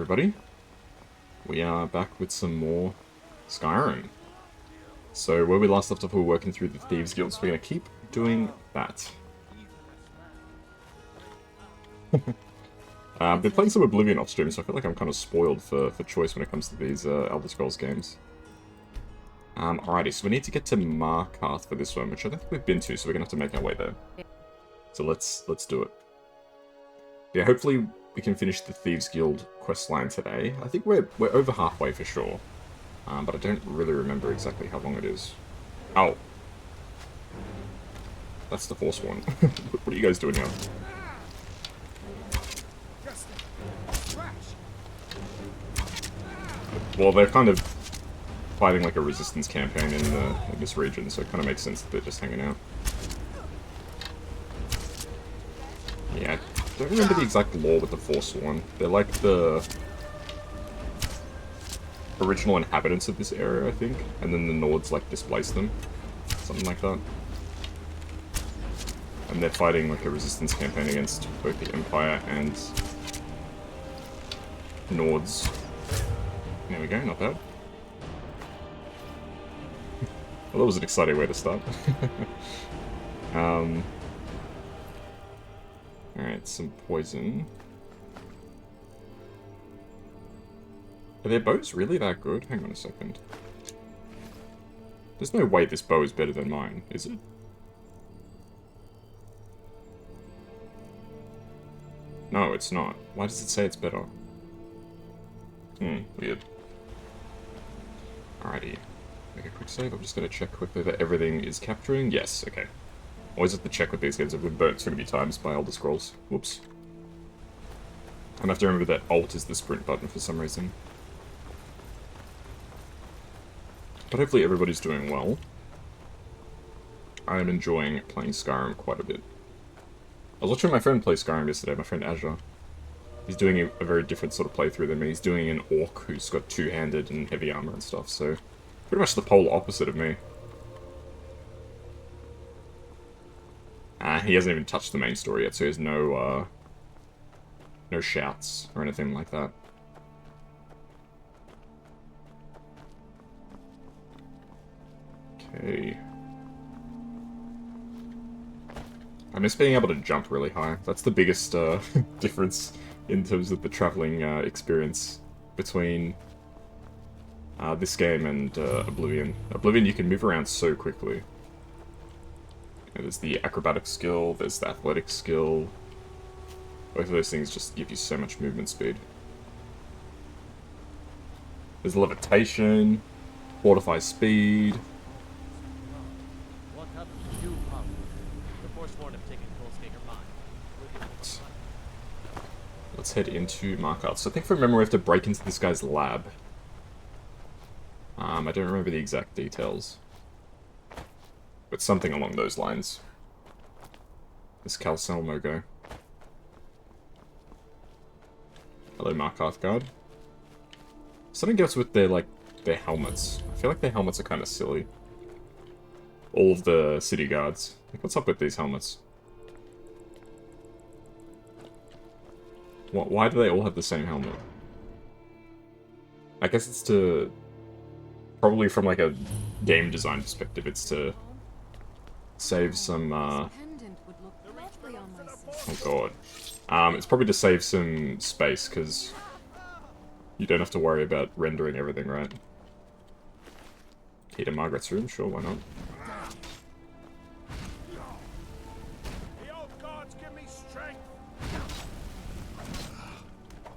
everybody. We are back with some more Skyrim. So where we last left off, we were working through the Thieves Guild, so we're going to keep doing that. I've been playing some Oblivion off stream, so I feel like I'm kind of spoiled for choice when it comes to these Elder Scrolls games. Alrighty, so we need to get to Markarth for this one, which I don't think we've been to, so we're going to have to make our way there. So let's do it. Yeah, hopefully we can finish the Thieves Guild questline today. I think we're over halfway for sure, but I don't really remember exactly how long it is. Oh. That's the Forsworn. What are you guys doing now? Well, they're kind of fighting like a resistance campaign in this region, so it kind of makes sense that they're just hanging out. Yeah, I don't remember the exact lore with the Forsworn. They're like the original inhabitants of this area, I think, and then the Nords like displaced them. Something like that. And they're fighting like a resistance campaign against both the Empire and Nords. There we go, not bad. Well, that was an exciting way to start. Alright, some poison. Are their bows really that good? Hang on a second. There's no way this bow is better than mine, is it? No, it's not. Why does it say it's better? Weird. Alrighty. Make a quick save. I'm just going to check quickly that everything is capturing. Yes, okay. Always have to check with these games. I've been burnt so many times by Elder Scrolls. Whoops. I have to remember that Alt is the sprint button for some reason. But hopefully everybody's doing well. I am enjoying playing Skyrim quite a bit. I was watching my friend play Skyrim yesterday, my friend Azure. He's doing a very different sort of playthrough than me. He's doing an orc who's got two-handed and heavy armor and stuff, so pretty much the polar opposite of me. He hasn't even touched the main story yet, so he has no shouts or anything like that. Okay. I miss being able to jump really high. That's the biggest difference in terms of the traveling experience between this game and Oblivion. Oblivion, you can move around so quickly. There's the acrobatic skill, there's the athletic skill. Both of those things just give you so much movement speed. There's levitation, fortify speed. What happened to you, Falmer? The Forsworn have taken Goldstaker mine. Let's head into Markarth. So I think from memory we have to break into this guy's lab. I don't remember the exact details. But something along those lines. This Calcelmo guy. Hello, Markarth guard. Something else with their helmets. I feel like their helmets are kind of silly. All of the city guards. Like, what's up with these helmets? Why do they all have the same helmet? I guess it's to... Probably from like a game design perspective, it's to save some, oh god. It's probably to save some space, because you don't have to worry about rendering everything, right? Key to Margaret's room? Sure, why not? The old gods give me strength.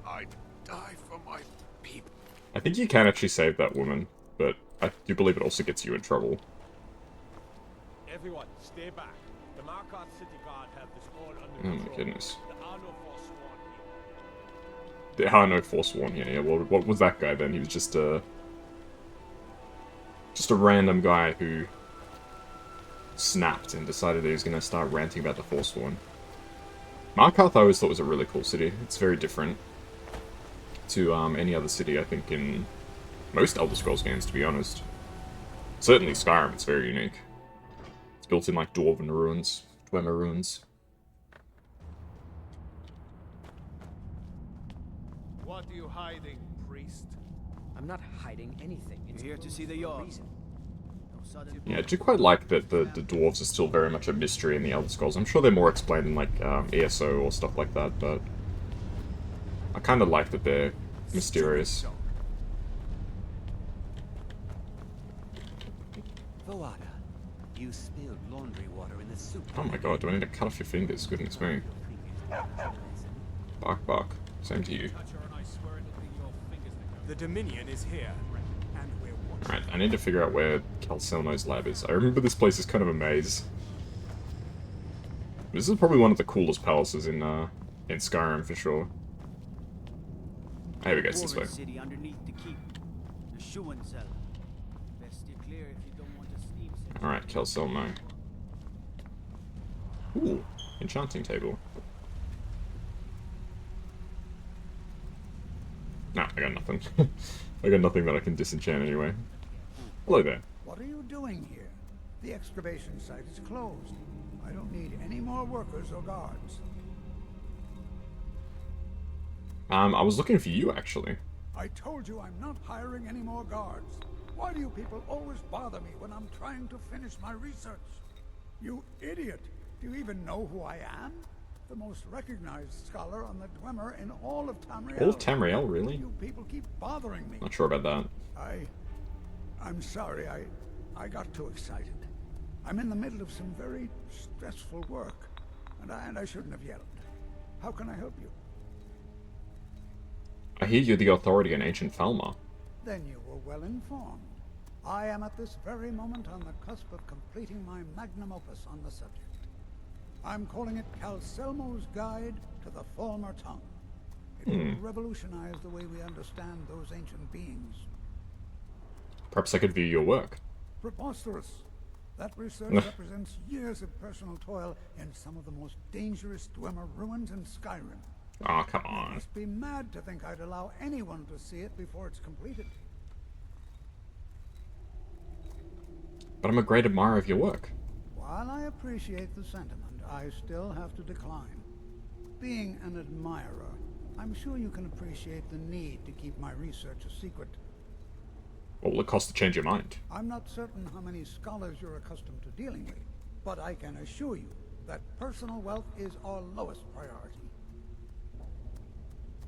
I'd die for my people. I think you can actually save that woman, but I do believe it also gets you in trouble. Everyone, stay back. The Markarth City Guard have this all under Oh control. my goodness. There are no Forsworn here. There are no Forsworn here. Yeah, well, what was that guy then? He was just a random guy who snapped and decided that he was going to start ranting about the Forsworn. Markarth I always thought was a really cool city. It's very different to any other city, I think, in most Elder Scrolls games, to be honest. Certainly Skyrim, it's very unique. It's built in like Dwarven ruins, Dwemer ruins. What are you hiding, priest? I'm not hiding anything. It's Here to closed see the for a yard. reason. No sudden Yeah, I do quite like that the dwarves are still very much a mystery in the Elder Scrolls. I'm sure they're more explained in like ESO or stuff like that, but I kind of like that they're mysterious. Voada, you spilled laundry water in the soup. Oh my god, do I need to cut off your fingers? Goodness me. Bark, bark. Same to you. The Dominion is here, and we're watching. Alright, I need to figure out where Calcelmo's lab is. I remember this place is kind of a maze. This is probably one of the coolest palaces in Skyrim for sure. Here we go, it's this way. City underneath the keep. The Schuhen cell. Best steer clear if you don't want a steam set. Alright, Calcelmo. Ooh, enchanting table. No, I got nothing. I got nothing that I can disenchant anyway. Hello there. What are you doing here? The excavation site is closed. I don't need any more workers or guards. I was looking for you, actually. I told you I'm not hiring any more guards. Why do you people always bother me when I'm trying to finish my research? You idiot! Do you even know who I am? The most recognized scholar on the Dwemer in all of Tamriel. All of Tamriel, really? You people keep bothering me. Not sure about that. I'm sorry, I got too excited. I'm in the middle of some very stressful work, and I shouldn't have yelled. How can I help you? I hear you're the authority in ancient Falmer. Then you were well informed. I am at this very moment on the cusp of completing my magnum opus on the subject. I'm calling it Calcelmo's Guide to the Falmer Tongue. It will revolutionize the way we understand those ancient beings. Perhaps I could view your work. Preposterous. That research represents years of personal toil in some of the most dangerous Dwemer ruins in Skyrim. Oh, come You on. must be mad to think I'd allow anyone to see it before it's completed. But I'm a great admirer of your work. While I appreciate the sentiment, I still have to decline. Being an admirer, I'm sure you can appreciate the need to keep my research a secret. What will it cost to change your mind? I'm not certain how many scholars you're accustomed to dealing with, but I can assure you that personal wealth is our lowest priority.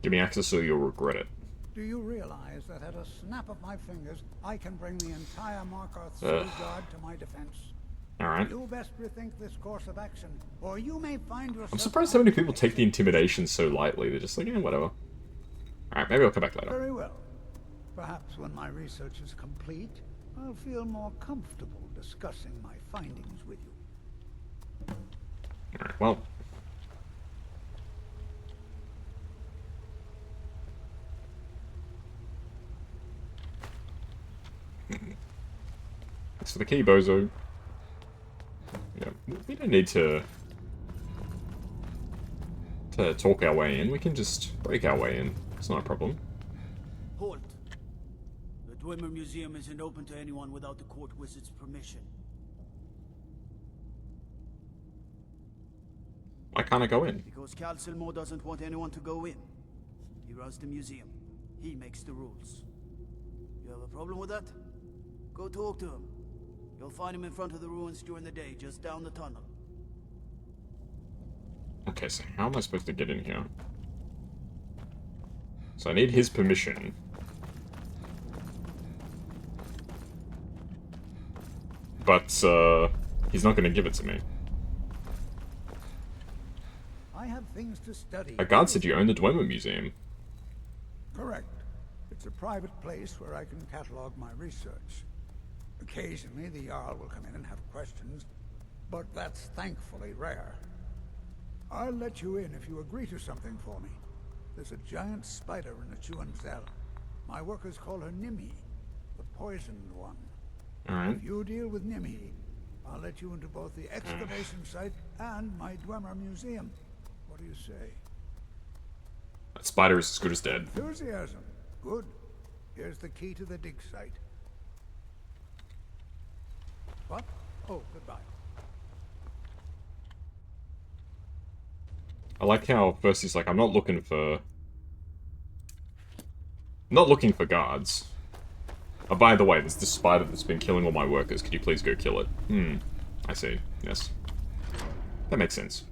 Give me access so you'll regret it. Do you realize that at a snap of my fingers, I can bring the entire Markarth City Guard to my defense? Alright. You best rethink this course of action, or you may find yourself... I'm surprised how many people take the intimidation so lightly. They're just like, yeah, whatever. Alright, maybe I'll come back later. Very well. Perhaps when my research is complete, I'll feel more comfortable discussing my findings with you. Alright, well. Thanks for the key, bozo. Yeah, we don't need to talk our way in. We can just break our way in. It's not a problem. Halt. The Dwemer Museum isn't open to anyone without the court wizard's permission. Why can't I go in? Because Calcelmo doesn't want anyone to go in. He runs the museum. He makes the rules. You have a problem with that? Go talk to him. You'll find him in front of the ruins during the day, just down the tunnel. Okay, so how am I supposed to get in here? So I need his permission. But, he's not going to give it to me. I have things to study. A guard said you own the Dwemer Museum. Correct. It's a private place where I can catalog my research. Occasionally, the Jarl will come in and have questions, but that's thankfully rare. I'll let you in if you agree to something for me. There's a giant spider in the Schuhen cell. My workers call her Nimi, the poisoned one. Alright. If you deal with Nimi, I'll let you into both the excavation site and my Dwemer Museum. What do you say? That spider is as good as dead. Enthusiasm. Good. Here's the key to the dig site. What? Oh, goodbye. I like how first he's like, I'm not looking for Not looking for guards. Oh, by the way, there's this spider that's been killing all my workers. Could you please go kill it? I see. Yes. That makes sense.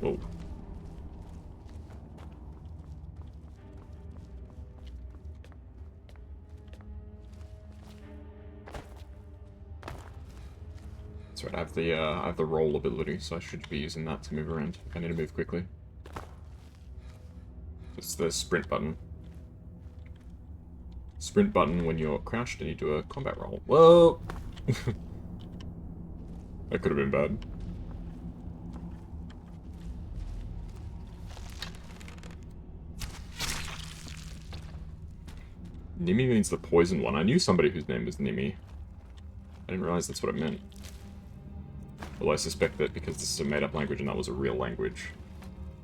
Oh. That's right, I have the roll ability, so I should be using that to move around. I need to move quickly. It's the sprint button. Sprint button when you're crouched and you do a combat roll. Whoa! That could have been bad. Nimi means the poison one. I knew somebody whose name was Nimi. I didn't realize that's what it meant. Although I suspect that because this is a made-up language and that was a real language.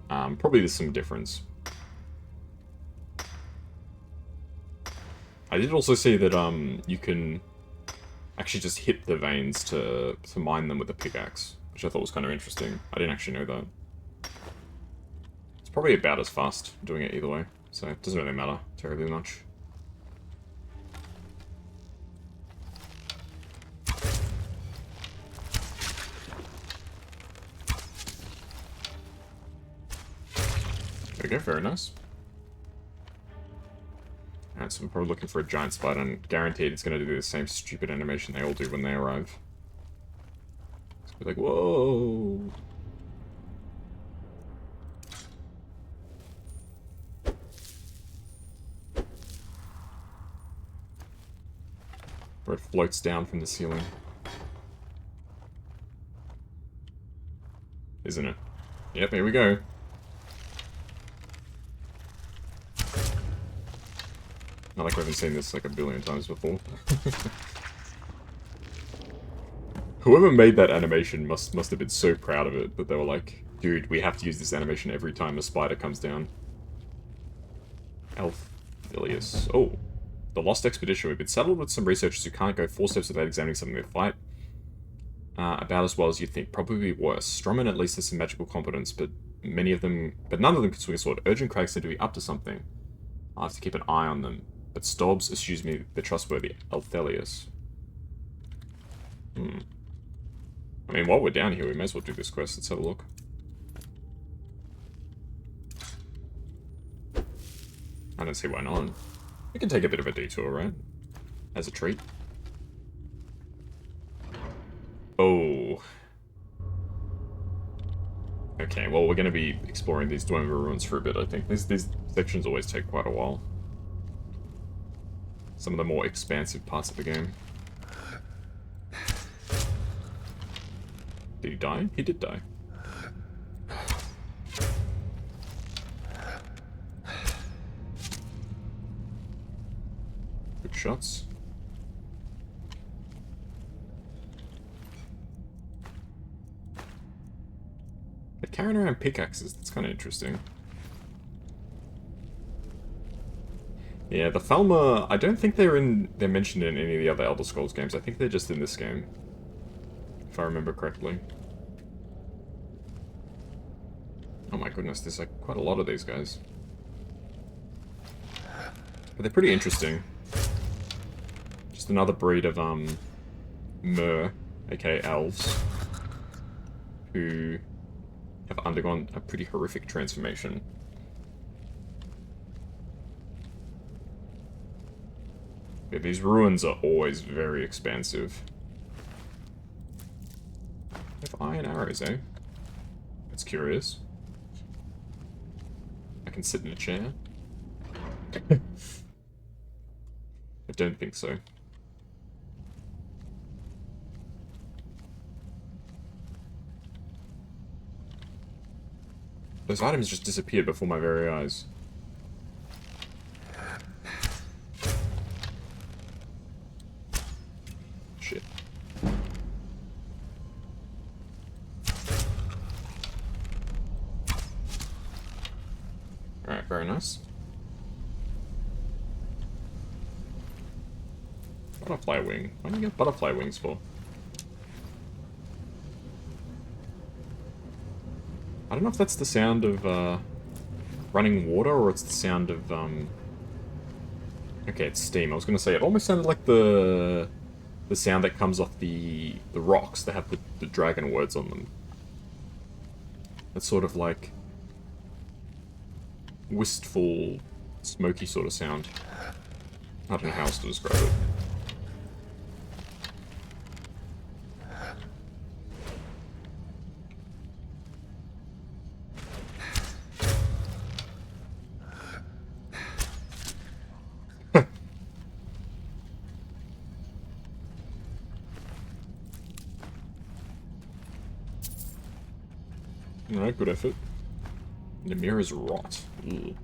Probably there's some difference. I did also see that you can actually just hit the veins to mine them with a pickaxe, which I thought was kind of interesting. I didn't actually know that. It's probably about as fast doing it either way, so it doesn't really matter terribly much. There we go, very nice. Alright, so we're probably looking for a giant spider, and guaranteed it's going to do the same stupid animation they all do when they arrive. It's gonna be like, whoa! Where it floats down from the ceiling. Isn't it? Yep, here we go. Not like we haven't seen this like a billion times before. Whoever made that animation must have been so proud of it that they were like, dude, we have to use this animation every time a spider comes down. Elphilius. Oh. The Lost Expedition. We've been saddled with some researchers who can't go 4 steps without examining something they fight. About as well as you'd think, probably worse. Strummen at least has some magical competence, but none of them can swing a sword. Urgent Crags seem to be up to something. I'll have to keep an eye on them. But Stobbs assures me the trustworthy Elphilius. I mean, while we're down here, we may as well do this quest. Let's have a look. I don't see why not. We can take a bit of a detour, right? As a treat. Oh. Okay, well, we're going to be exploring these Dwarven ruins for a bit, I think. These sections always take quite a while. Some of the more expansive parts of the game. Did he die? He did die. Good shots. They're carrying around pickaxes. That's kind of interesting. Yeah, the Falmer, I don't think they're mentioned in any of the other Elder Scrolls games. I think they're just in this game. If I remember correctly. Oh my goodness, there's like quite a lot of these guys. But they're pretty interesting. Just another breed of, Mer, aka elves, who have undergone a pretty horrific transformation. Yeah, these ruins are always very expansive. They have iron arrows, eh? That's curious. I can sit in a chair. I don't think so. Those items just disappeared before my very eyes. Shit. Alright, very nice. Butterfly wing. What do you get butterfly wings for? I don't know if that's the sound of running water or it's the sound of okay, it's steam. I was gonna say it almost sounded like the sound that comes off the rocks that have the dragon words on them. That's sort of like wistful, smoky sort of sound. I don't know how else to describe it. Alright, good effort. The mirror's rot. Ugh.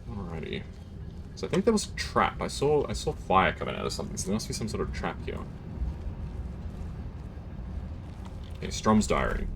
Alrighty. So I think there was a trap. I saw fire coming out of something, so there must be some sort of trap here. Okay, Strom's diary.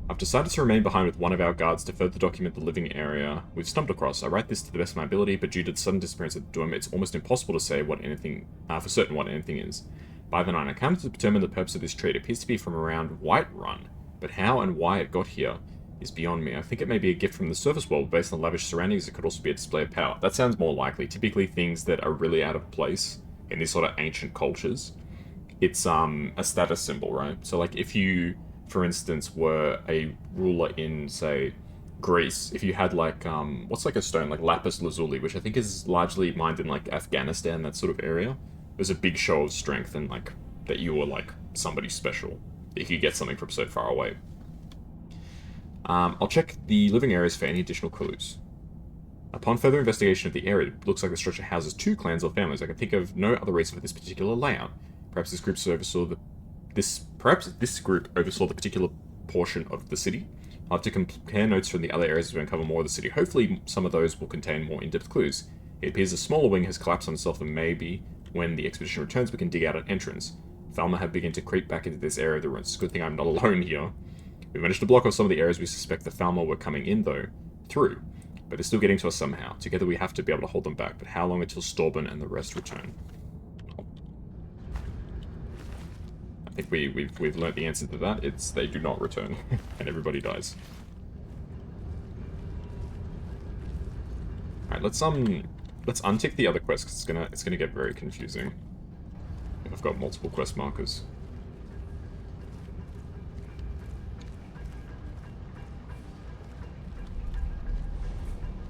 I've decided to remain behind with one of our guards to further document the living area we've stumbled across. I write this to the best of my ability, but due to the sudden disappearance of the Doom, it's almost impossible to say what anything, for certain what anything is. By the 9, I came to determine the purpose of this trade. It appears to be from around Whiterun, but how and why it got here is beyond me. I think it may be a gift from the surface world. Based on lavish surroundings, it could also be a display of power. That sounds more likely. Typically things that are really out of place in these sort of ancient cultures, it's a status symbol, right? So like if you, for instance, were a ruler in, say, Greece, if you had like, what's like a stone, like lapis lazuli, which I think is largely mined in like Afghanistan, that sort of area, there's a big show of strength and like that you were like somebody special if you get something from so far away. I'll check the living areas for any additional clues. Upon further investigation of the area, it looks like the structure houses 2 clans or families. I can think of no other reason for this particular layout. Perhaps this group oversaw the particular portion of the city. I'll have to compare notes from the other areas as we uncover more of the city. Hopefully some of those will contain more in-depth clues. It appears a smaller wing has collapsed on itself, and maybe when the expedition returns we can dig out an entrance. Falmer have begun to creep back into this area of the ruins. It's a good thing I'm not alone here. We managed to block off some of the areas we suspect the Falmer were coming in, through. But they're still getting to us somehow. Together we have to be able to hold them back. But how long until Storben and the rest return? I think we've learnt the answer to that. It's they do not return. And everybody dies. Alright, let's untick the other quests, because it's gonna get very confusing if I've got multiple quest markers.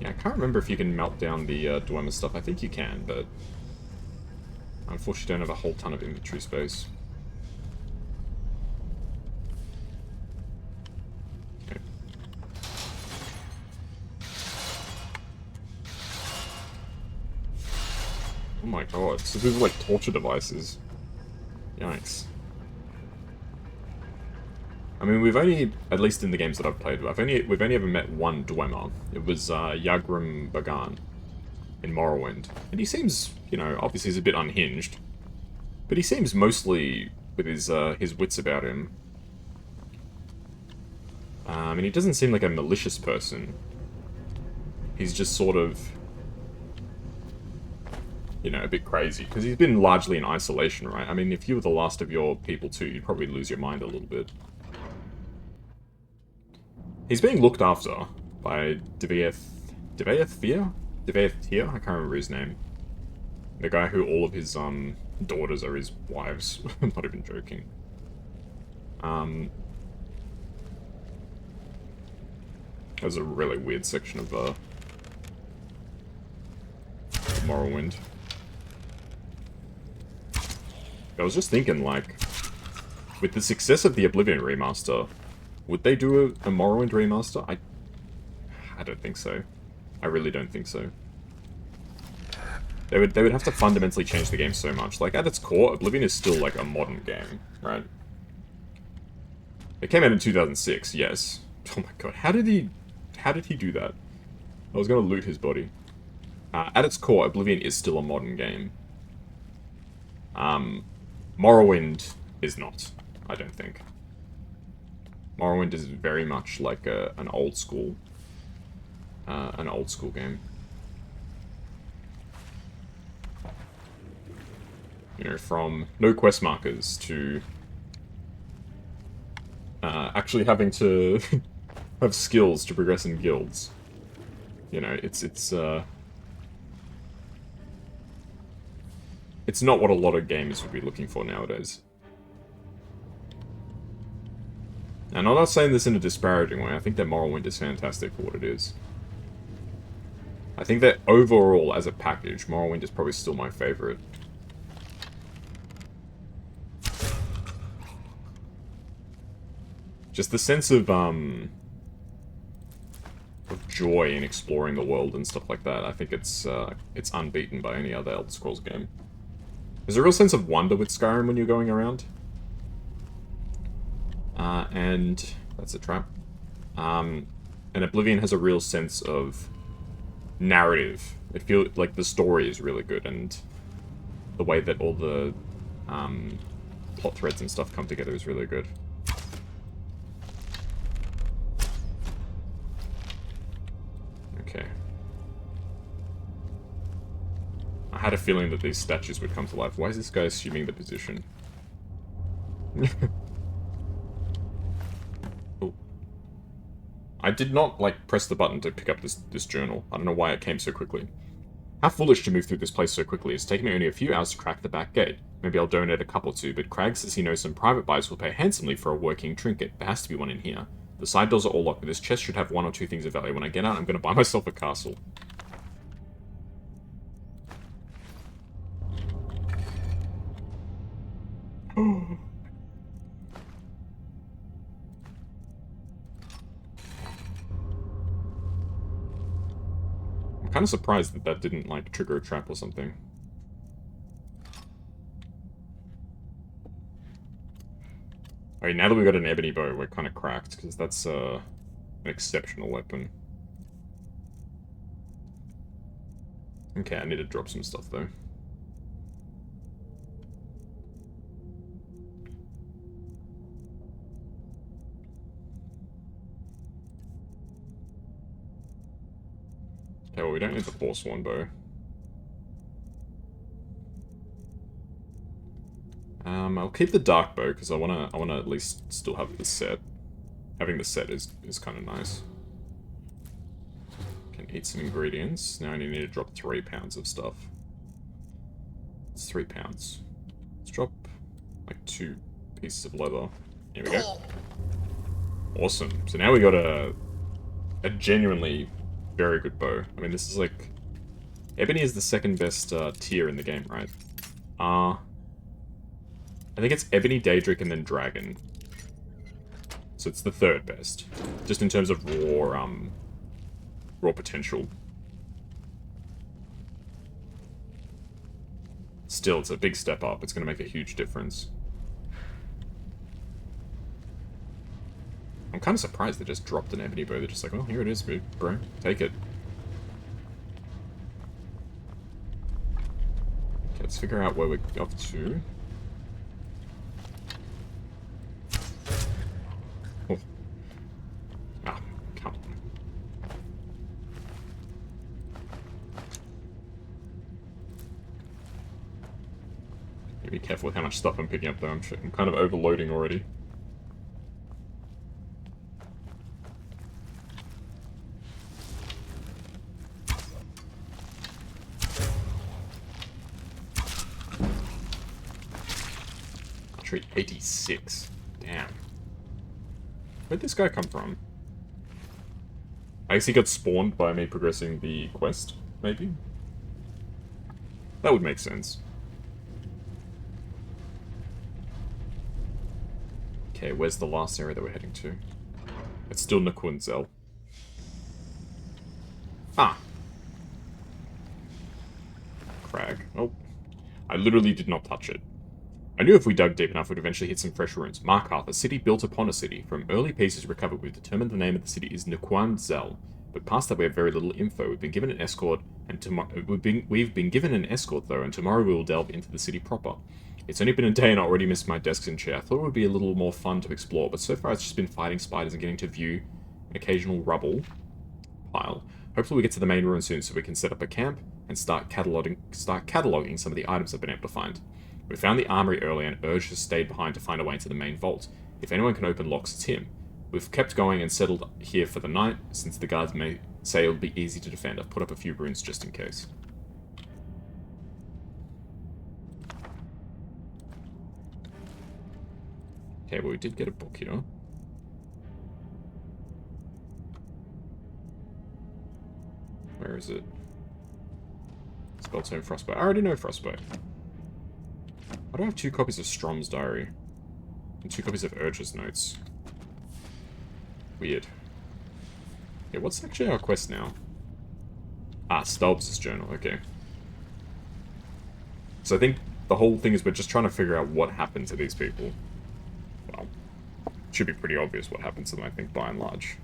Yeah, I can't remember if you can melt down the Dwemer stuff. I think you can, but I unfortunately don't have a whole ton of inventory space. Okay. Oh my god, so these are like torture devices. Yikes. I mean, we've only, at least in the games that I've played, we've only ever met one Dwemer. It was Yagrum Bagan in Morrowind. And he seems, you know, obviously he's a bit unhinged. But he seems mostly with his wits about him. And he doesn't seem like a malicious person. He's just sort of, you know, a bit crazy. Because he's been largely in isolation, right? I mean, if you were the last of your people too, you'd probably lose your mind a little bit. He's being looked after by Devaeth Fear? Devaeth Fear? I can't remember his name. The guy who all of his daughters are his wives. I'm not even joking. There's a really weird section of Morrowind. I was just thinking, like, with the success of the Oblivion remaster, would they do a Morrowind remaster? I don't think so. I really don't think so. They would have to fundamentally change the game so much. Like, at its core, Oblivion is still, like, a modern game, right? It came out in 2006, yes. Oh my god, how did he do that? I was gonna loot his body. At its core, Oblivion is still a modern game. Morrowind is not, I don't think. Morrowind is very much like an old school game. You know, from no quest markers to actually having to have skills to progress in guilds. You know, it's not what a lot of gamers would be looking for nowadays. And I'm not saying this in a disparaging way. I think that Morrowind is fantastic for what it is. I think that overall, as a package, Morrowind is probably still my favorite. Just the sense of joy in exploring the world and stuff like that. I think it's unbeaten by any other Elder Scrolls game. There's a real sense of wonder with Skyrim when you're going around. And that's a trap. And Oblivion has a real sense of narrative. It feels like the story is really good, and the way that all the plot threads and stuff come together is really good. Okay. I had a feeling that these statues would come to life. Why is this guy assuming the position? Oh. I did not, like, press the button to pick up this journal. I don't know why it came so quickly. How foolish to move through this place so quickly. It's taken me only a few hours to crack the back gate. Maybe I'll donate a couple or two, but Crag says he knows some private buyers will pay handsomely for a working trinket. There has to be one in here. The side doors are all locked, but this chest should have one or two things of value. When I get out, I'm going to buy myself a castle. I'm kind of surprised that that didn't, like, trigger a trap or something. Alright, now that we've got an ebony bow, we're kind of cracked, because that's an exceptional weapon. Okay, I need to drop some stuff, though. Okay, well, we don't need the Forsworn bow. I'll keep the dark bow because I wanna at least still have the set. Having the set is kind of nice. Can eat some ingredients. Now I need to drop 3 pounds of stuff. It's 3 pounds. Let's drop like 2 pieces of leather. Here we go. Awesome. So now we got a genuinely very good bow. I mean, this is like... Ebony is the second best tier in the game, right? I think it's Ebony, Daedric, and then Dragon. So it's the third best. Just in terms of raw potential. Still, it's a big step up. It's going to make a huge difference. I'm kind of surprised they just dropped an ebony bow. They're just like, well, here it is, bro. Take it. Okay, let's figure out where we're up to. Oh. Ah, come on. Be careful with how much stuff I'm picking up, though. I'm kind of overloading already. Tree 86. Damn. Where'd this guy come from? I guess he got spawned by me progressing the quest, maybe? That would make sense. Okay, where's the last area that we're heading to? It's still Nakunzel. Ah. Crag. Oh. I literally did not touch it. I knew if we dug deep enough, we'd eventually hit some fresh ruins. Markarth, a city built upon a city. From early pieces recovered, we've determined the name of the city is Nakunzel. But past that, we have very little info. We've been given an escort, and we've been given an escort though, and tomorrow we will delve into the city proper. It's only been a day, and I already missed my desk and chair. I thought it would be a little more fun to explore, but so far it's just been fighting spiders and getting to view an occasional rubble pile. Hopefully, we get to the main ruin soon, so we can set up a camp and start cataloging some of the items I've been able to find. We found the armory earlier and Urge has stayed behind to find a way into the main vault. If anyone can open locks, it's him. We've kept going and settled here for the night, since the guards may say it'll be easy to defend. I've put up a few runes just in case. Okay, well we did get a book here. Where is it? Spelltome Frostbite. I already know Frostbite. I don't have 2 copies of Strom's diary. And 2 copies of Urge's notes. Weird. Yeah, what's actually our quest now? Ah, Stalbs' journal, okay. So I think the whole thing is we're just trying to figure out what happened to these people. Well, it should be pretty obvious what happened to them, I think, by and large.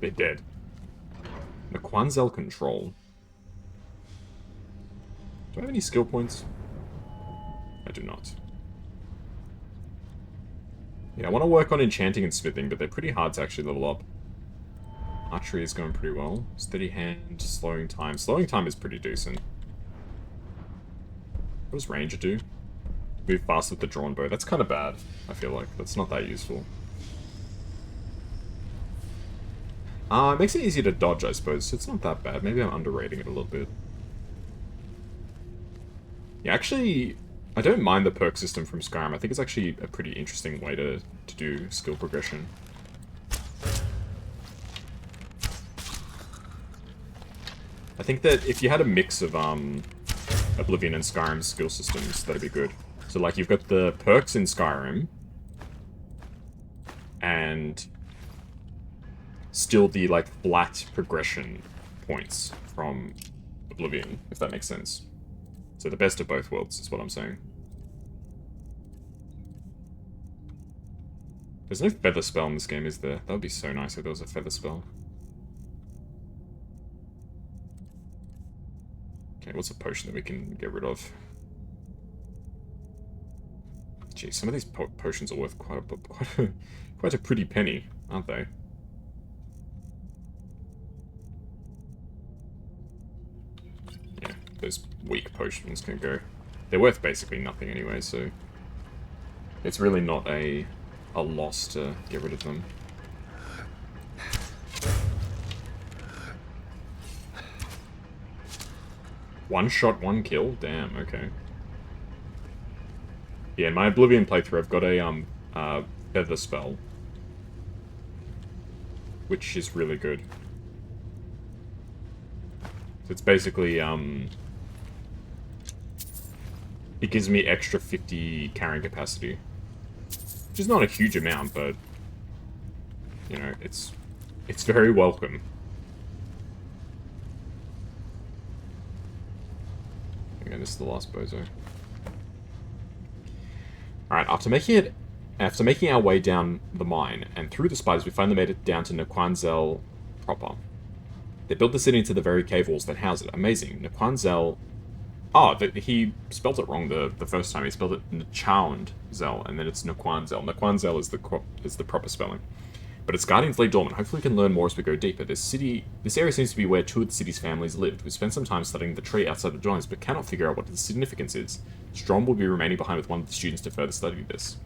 They're dead. The Quanzel control. Do I have any skill points? I do not. Yeah, I want to work on enchanting and smithing, but they're pretty hard to actually level up. Archery is going pretty well. Steady hand, slowing time. Slowing time is pretty decent. What does Ranger do? Move fast with the drawn bow. That's kind of bad, I feel like. That's not that useful. It makes it easier to dodge, I suppose, so it's not that bad. Maybe I'm underrating it a little bit. Yeah, actually, I don't mind the perk system from Skyrim. I think it's actually a pretty interesting way to do skill progression. I think that if you had a mix of Oblivion and Skyrim skill systems, that'd be good. So, like, you've got the perks in Skyrim, and still the, like, flat progression points from Oblivion, if that makes sense. So the best of both worlds is what I'm saying. There's no feather spell in this game, is there? That would be so nice if there was a feather spell. Okay, what's a potion that we can get rid of? Gee, some of these potions are worth quite a pretty penny, aren't they? Yeah, those weak potions can go. They're worth basically nothing anyway, so it's really not a loss to get rid of them. One shot, one kill? Damn, okay. Yeah, in my Oblivion playthrough, I've got a feather spell, which is really good. So it's basically, it gives me extra 50 carrying capacity. Which is not a huge amount, but, you know, it's very welcome. Okay, this is the last bozo. Alright, after making our way down the mine and through the spiders, we finally made it down to Nequanzel proper. They built the city into the very cave walls that house it. Amazing. Nequanzel... Oh, he spelled it wrong the first time. He spelled it Nechoundzel, and then it's Nequanzel. Nequanzel is the proper spelling. But its guardians lay dormant. Hopefully we can learn more as we go deeper. This area seems to be where 2 of the city's families lived. We spent some time studying the tree outside the dwellings, but cannot figure out what the significance is. Strom will be remaining behind with one of the students to further study this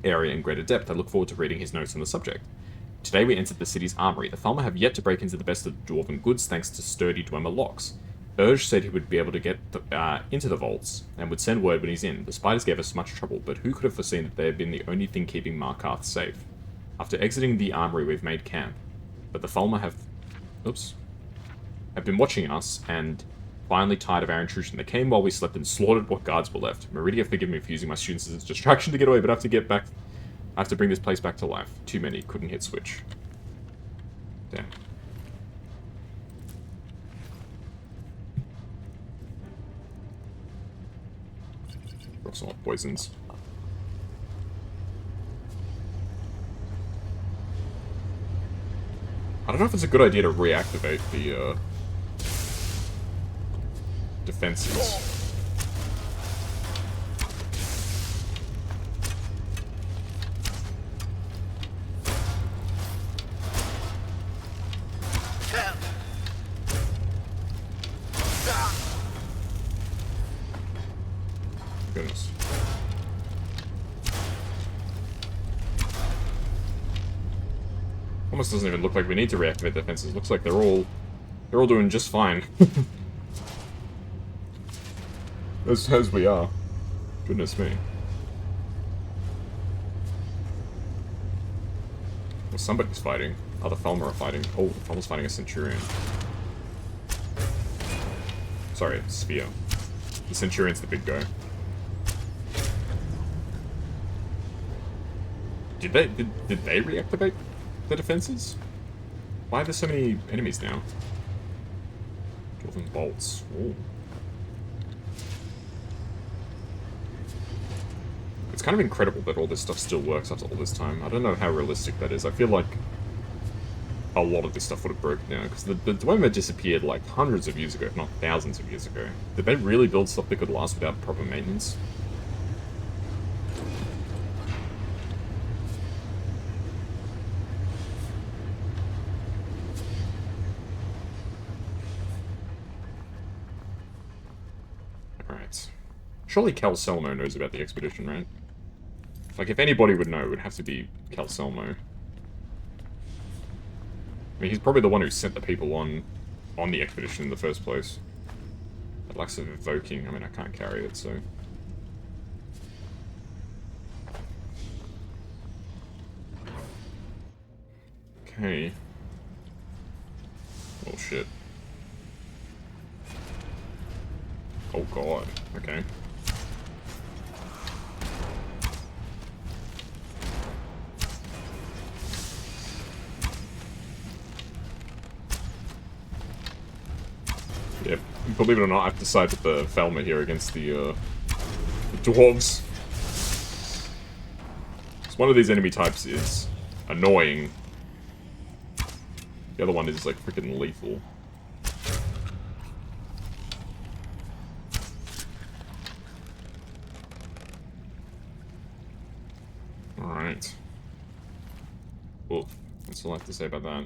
area in greater depth. I look forward to reading his notes on the subject. Today we entered the city's armory. The Falmer have yet to break into the best of the Dwarven goods thanks to sturdy Dwemer locks. Urge said he would be able to get into the vaults, and would send word when he's in. The spiders gave us much trouble, but who could have foreseen that they had been the only thing keeping Markarth safe? After exiting the armory, we've made camp, but the Falmer have been watching us, and finally tired of our intrusion. They came while we slept and slaughtered what guards were left. Meridia, forgive me for using my students as a distraction to get away, but I have to bring this place back to life. Too many, couldn't hit switch. Damn. Got some poisons. I don't know if it's a good idea to reactivate the defenses. Almost doesn't even look like we need to reactivate defenses. Looks like they're all doing just fine. as we are. Goodness me. Well, somebody's fighting. Oh, the Falmer are fighting. Oh, the Falmer's fighting a Centurion. Sorry, Sphere. The Centurion's the big guy. Did they reactivate the defenses? Why are there so many enemies now? Dwarven bolts. Ooh. It's kind of incredible that all this stuff still works after all this time. I don't know how realistic that is. I feel like a lot of this stuff would have broken down, because the Dwarven disappeared like hundreds of years ago, if not thousands of years ago. Did they really build stuff that could last without proper maintenance? Alright. Surely Calcelmo knows about the expedition, right? Like, if anybody would know, it would have to be Calcelmo. I mean, he's probably the one who sent the people on the expedition in the first place. It lacks of evoking. I mean, I can't carry it, so... Okay. Oh, shit. Oh, God. Okay. Yep, believe it or not, I've decided the Falmer here against the dwarves. So one of these enemy types is annoying. The other one is like freaking lethal. Alright. Oof, that's all I have to say about that.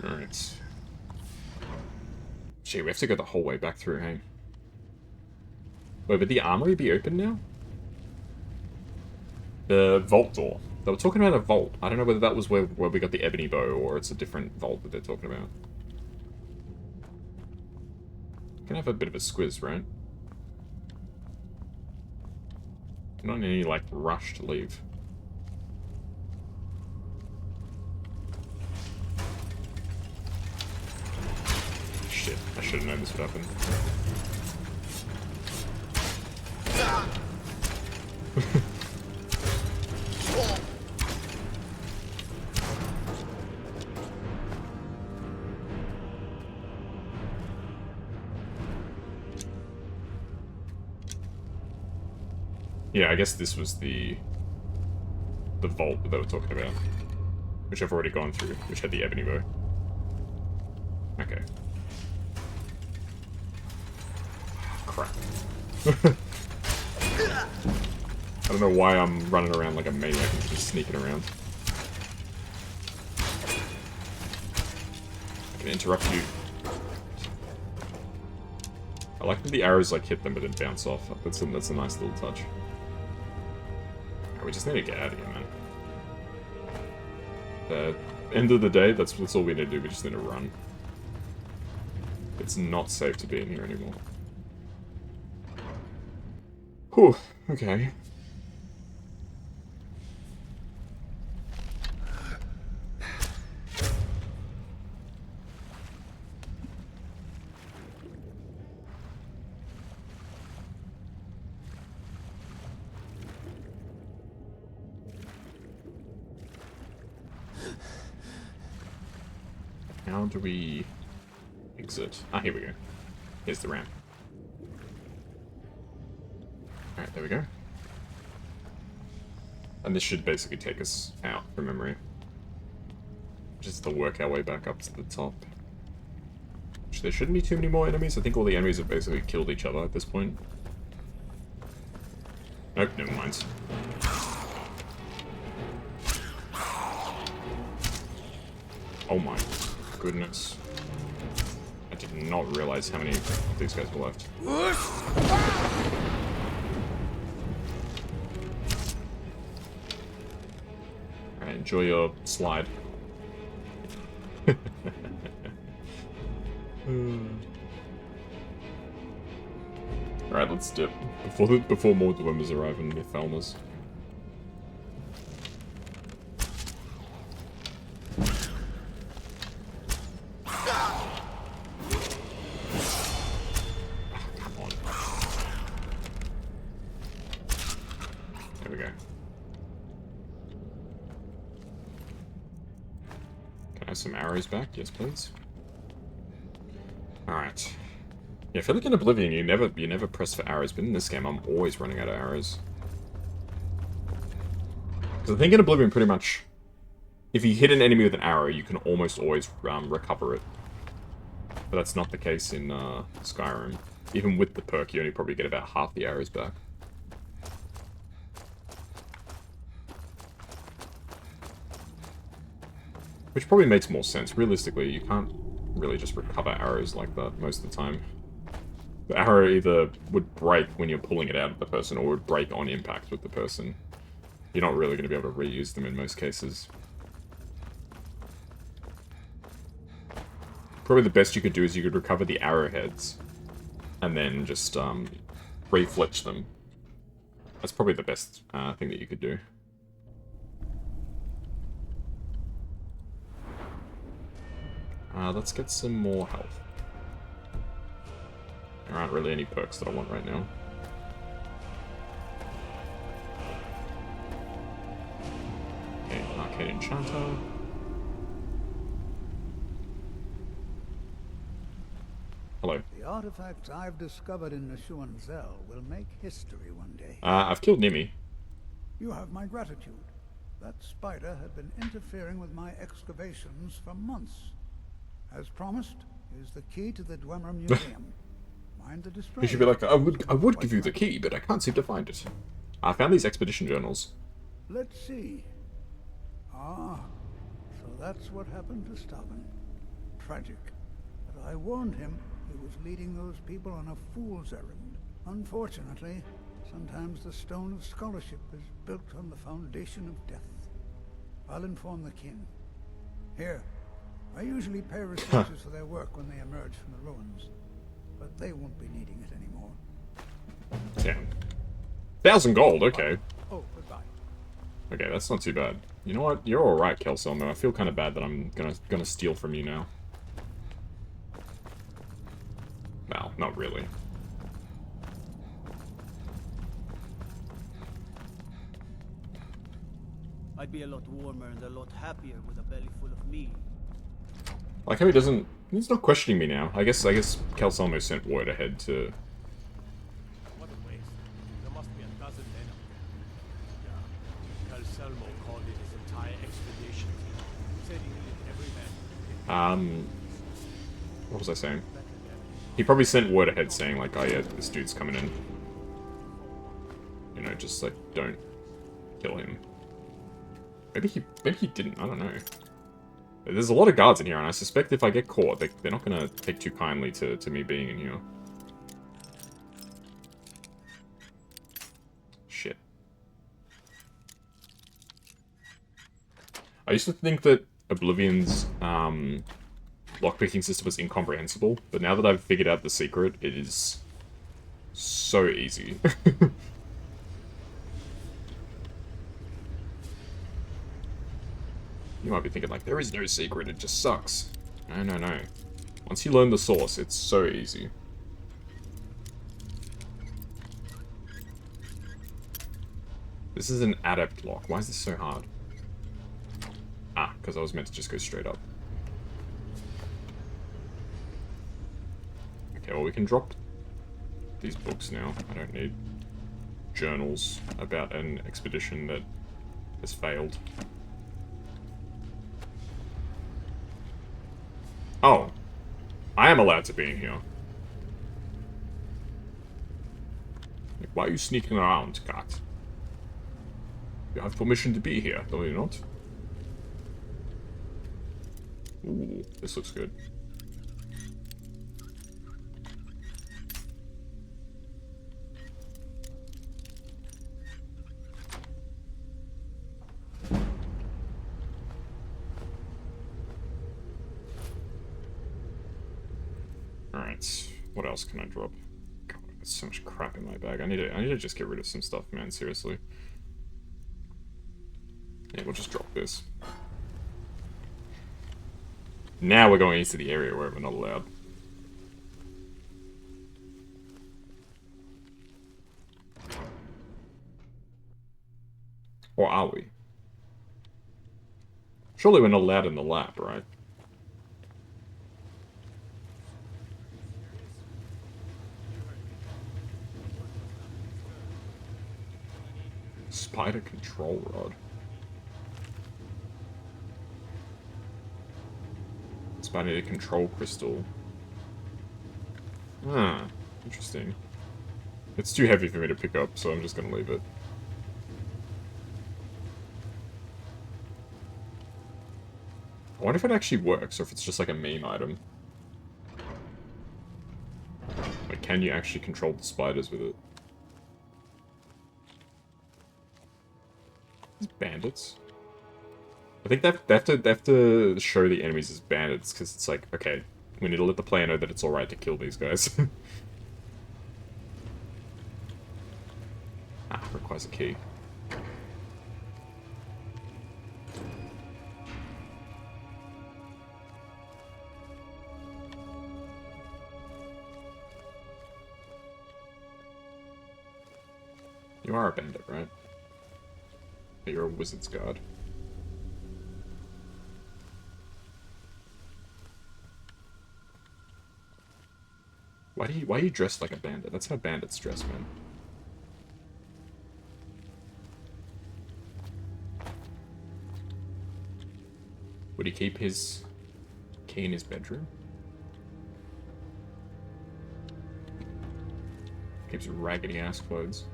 Alright. Gee, we have to go the whole way back through, hey? Wait, would the armory be open now? The vault door. They were talking about a vault. I don't know whether that was where we got the ebony bow, or it's a different vault that they're talking about. Can have a bit of a squiz, right? Not in any, like, rush to leave. Shit, I should have known this would happen. Yeah, I guess this was the vault that they were talking about, which I've already gone through, which had the ebony bow. Okay. Crap. I don't know why I'm running around like a maniac and just sneaking around. I can interrupt you. I like that the arrows like hit them but didn't bounce off. That's a nice little touch. We just need to get out of here, man. End of the day, that's all we need to do. We just need to run. It's not safe to be in here anymore. Whew, okay. How do we exit? Ah, here we go. Here's the ramp. Alright, there we go. And this should basically take us out from memory. Just to work our way back up to the top. Which there shouldn't be too many more enemies. I think all the enemies have basically killed each other at this point. Nope, never mind. Oh my goodness. did not realize how many of these guys were left. Alright, enjoy your slide. Alright, let's dip. Before more Dwarves arrive and the Falmers. Some arrows back, yes please. Alright. Yeah, I feel like in Oblivion you never press for arrows, but in this game I'm always running out of arrows. Because I think in Oblivion pretty much, if you hit an enemy with an arrow, you can almost always recover it. But that's not the case in Skyrim. Even with the perk, you only probably get about half the arrows back. Which probably makes more sense. Realistically, you can't really just recover arrows like that most of the time. The arrow either would break when you're pulling it out of the person, or would break on impact with the person. You're not really going to be able to reuse them in most cases. Probably the best you could do is you could recover the arrowheads, and then just refletch them. That's probably the best thing that you could do. Let's get some more health. There aren't really any perks that I want right now. Okay, Arcade Enchanter. Hello. The artifacts I've discovered in Nishuan Zell will make history one day. I've killed Nimi. You have my gratitude. That spider had been interfering with my excavations for months. As promised, is the key to the Dwemer Museum. Mind the display. You should be like, I would give you the key, but I can't seem to find it. I found these expedition journals. Let's see. Ah, so that's what happened to Stubborn. Tragic. But I warned him he was leading those people on a fool's errand. Unfortunately, sometimes the stone of scholarship is built on the foundation of death. I'll inform the king. Here. I usually pay researchers for their work when they emerge from the ruins, but they won't be needing it anymore. Damn. 1,000 gold, okay. Oh, goodbye. Okay, that's not too bad. You know what? You're alright, Kelselmo. I feel kind of bad that I'm gonna steal from you now. Well, not really. I'd be a lot warmer and a lot happier with a belly full of meat. Like how he's not questioning me now. I guess Kelselmo sent word ahead to... What a waste. There must be a dozen men up there. Yeah. Calselmo called it his entire expedition. Said he needed every man. What was I saying? He probably sent word ahead saying like, oh yeah, this dude's coming in. You know, just like, don't kill him. Maybe he didn't, I don't know. There's a lot of guards in here, and I suspect if I get caught, they're not going to take too kindly to me being in here. Shit. I used to think that Oblivion's lockpicking system was incomprehensible, but now that I've figured out the secret, it is so easy. You might be thinking, like, there is no secret, it just sucks. No. Once you learn the source, it's so easy. This is an adept lock. Why is this so hard? Ah, because I was meant to just go straight up. Okay, well, we can drop these books now. I don't need journals about an expedition that has failed. Oh. I am allowed to be in here. Like, why are you sneaking around, cat? You have permission to be here, do you not? Ooh, this looks good. Alright, what else can I drop? God, there's so much crap in my bag. I need to just get rid of some stuff, man, seriously. Yeah, we'll just drop this. Now we're going into the area where we're not allowed. Or are we? Surely we're not allowed in the lab, right? Spider control rod. Spider control crystal. Ah, interesting. It's too heavy for me to pick up, so I'm just gonna leave it. I wonder if it actually works, or if it's just like a meme item. Like, can you actually control the spiders with it? These bandits? I think they have to show the enemies as bandits, because it's like, okay, we need to let the player know that it's alright to kill these guys. Ah, requires a key. You are a bandit, right? But you're a wizard's guard. Why are you dressed like a bandit? That's how bandits dress, man. Would he keep his key in his bedroom? Keeps raggedy ass clothes.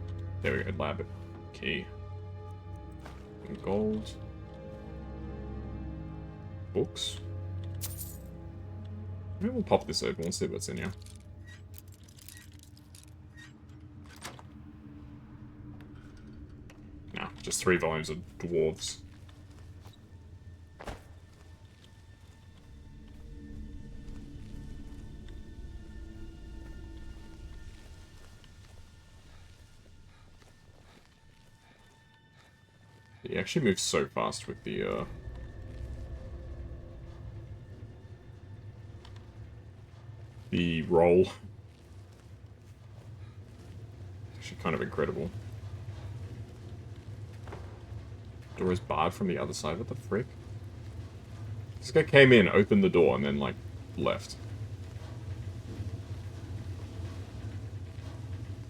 There we go, lab key. And gold. Books. Maybe we'll pop this open, we'll see what's in here. Nah, just 3 volumes of dwarves. He actually moves so fast with the roll. Actually kind of incredible. Door is barred from the other side. What the frick? This guy came in, opened the door, and then, like, left.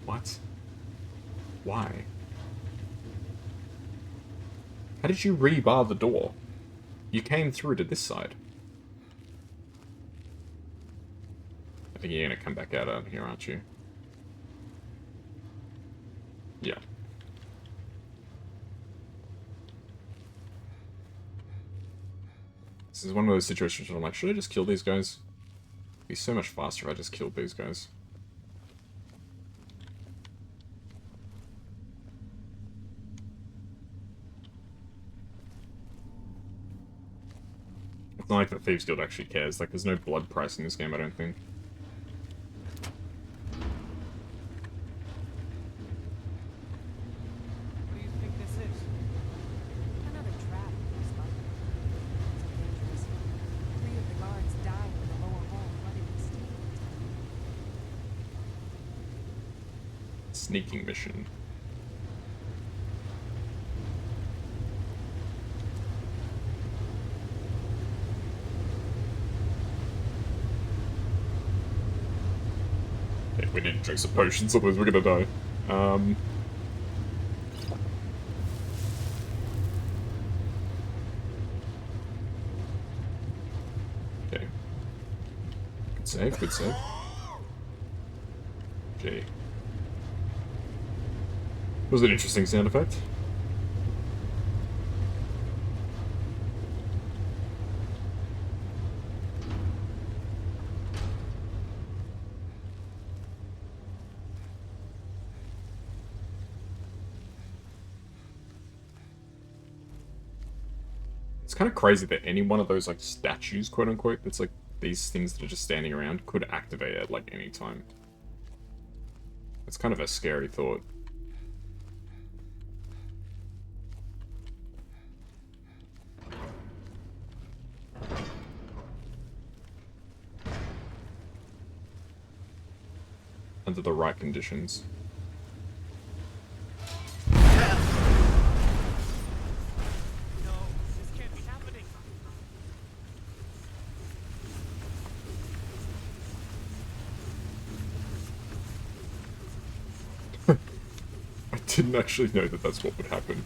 What? Why? How did you rebar the door? You came through to this side. I think you're gonna come back out here, aren't you? Yeah. This is one of those situations where I'm like, should I just kill these guys? It'd be so much faster if I just killed these guys. It's not like the Thieves Guild actually cares. Like, there's no blood price in this game, I don't think. What do you think this is? Another trap, most likely. So dangerous. 3 of the guards died in the lower hall flooded with steam. Sneaking mission. Okay, we need to drink some potions, otherwise we're gonna die. Okay. Good save, good save. Gee. It was an interesting sound effect. It's kind of crazy that any one of those, like, statues, quote-unquote, that's, like, these things that are just standing around could activate at, like, any time. It's kind of a scary thought. Under the right conditions. No, this can't be happening. I didn't actually know that that's what would happen.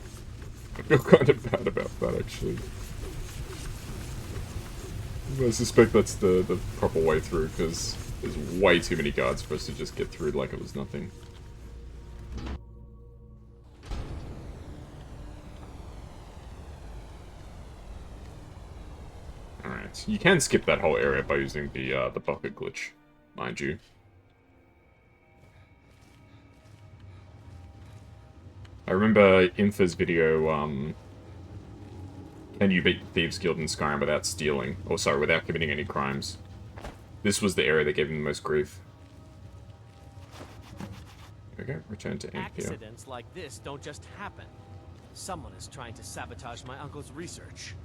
I feel kind of bad about that, actually. I suspect that's the proper way through, because there's way too many guards for us to just get through like it was nothing. Alright, you can skip that whole area by using the bucket glitch, mind you. I remember Infa's video, can you beat the Thieves Guild in Skyrim without stealing? Or sorry, without committing any crimes. This was the area that gave him the most grief. Okay, return to Impia. Accidents like this don't just happen. Someone is trying to sabotage my uncle's research.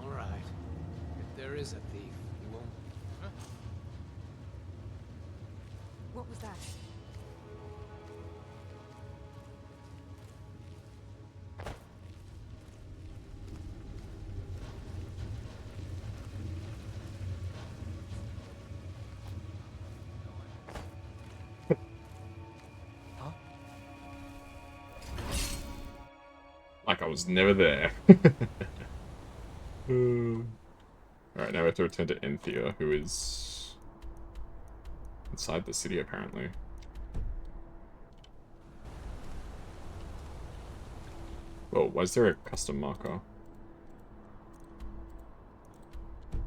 All right. If there is a thief, he won't. Huh? What was that? Like I was never there. Alright, now we have to return to Enthea, who is inside the city, apparently. Whoa, why is there a custom marker?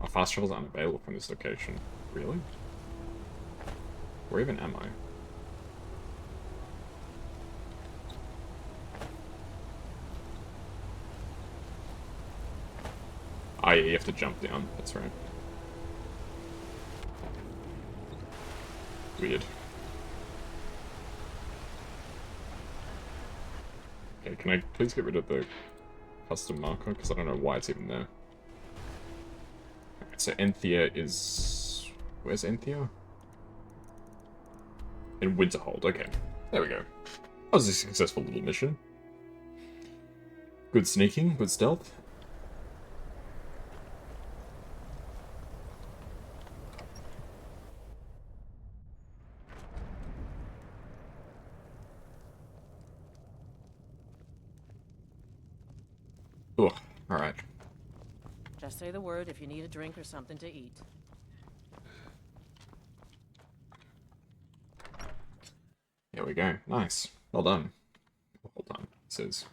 Oh, fast travel's unavailable from this location. Really? Where even am I? Oh yeah, you have to jump down, that's right. Weird. Okay, can I please get rid of the custom marker? Because I don't know why it's even there. Alright, so Enthea is... Where's Enthea? In Winterhold, okay. There we go. That was a successful little mission. Good sneaking, good stealth. Oh, alright. Just say the word if you need a drink or something to eat. There we go. Nice. Well done. Hold on. It says...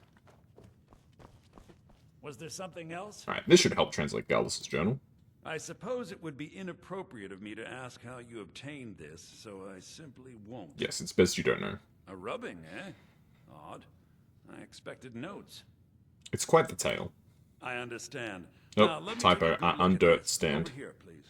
Was there something else? Alright, this should help translate Gallus' journal. I suppose it would be inappropriate of me to ask how you obtained this, so I simply won't. Yes, it's best you don't know. A rubbing, eh? Odd. I expected notes. It's quite the tale. I understand. Nope, Now, let me typo. take a good look at Undirt this. stand. Over here, please.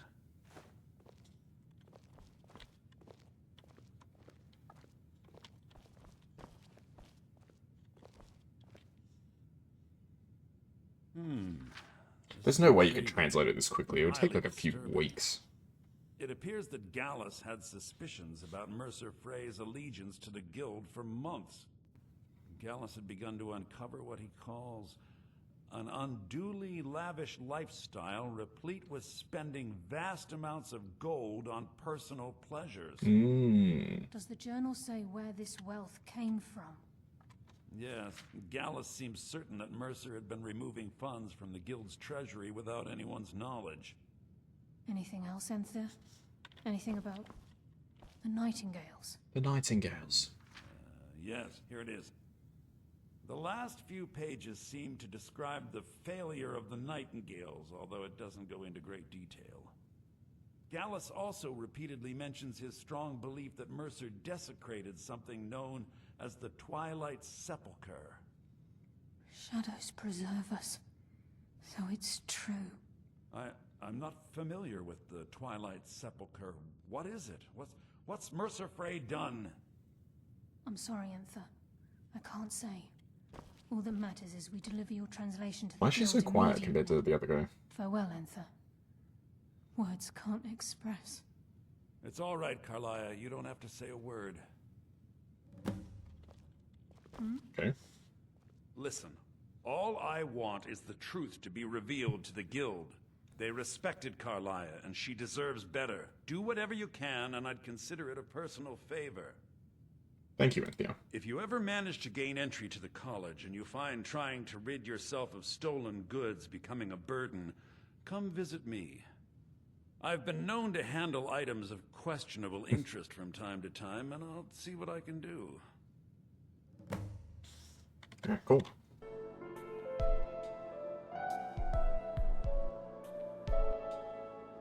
There's no way you could translate it this quickly. It would take like a few Highly weeks. It appears that Gallus had suspicions about Mercer Frey's allegiance to the guild for months. Gallus had begun to uncover what he calls an unduly lavish lifestyle replete with spending vast amounts of gold on personal pleasures. Does the journal say where this wealth came from? Yes, Gallus seems certain that Mercer had been removing funds from the guild's treasury without anyone's knowledge. Anything else, Enthea? Anything about the Nightingales? The Nightingales. Yes, here it is. The last few pages seem to describe the failure of the Nightingales, although it doesn't go into great detail. Gallus also repeatedly mentions his strong belief that Mercer desecrated something known as the Twilight Sepulchre. Shadows preserve us. So it's true. I'm not familiar with the Twilight Sepulchre. What is it? What's Mercer Frey done? I'm sorry, Anther. I can't say. All that matters is we deliver your translation to the Why is she so guild quiet immediately. compared to the other guy? Farewell, Anther. Words can't express. It's all right, Karliah. You don't have to say a word. Okay. Listen, all I want is the truth to be revealed to the guild. They respected Karliah, and she deserves better. Do whatever you can, and I'd consider it a personal favor. Thank you, Anthea. If you ever manage to gain entry to the college, and you find trying to rid yourself of stolen goods becoming a burden, come visit me. I've been known to handle items of questionable interest from time to time, and I'll see what I can do. Alright, cool.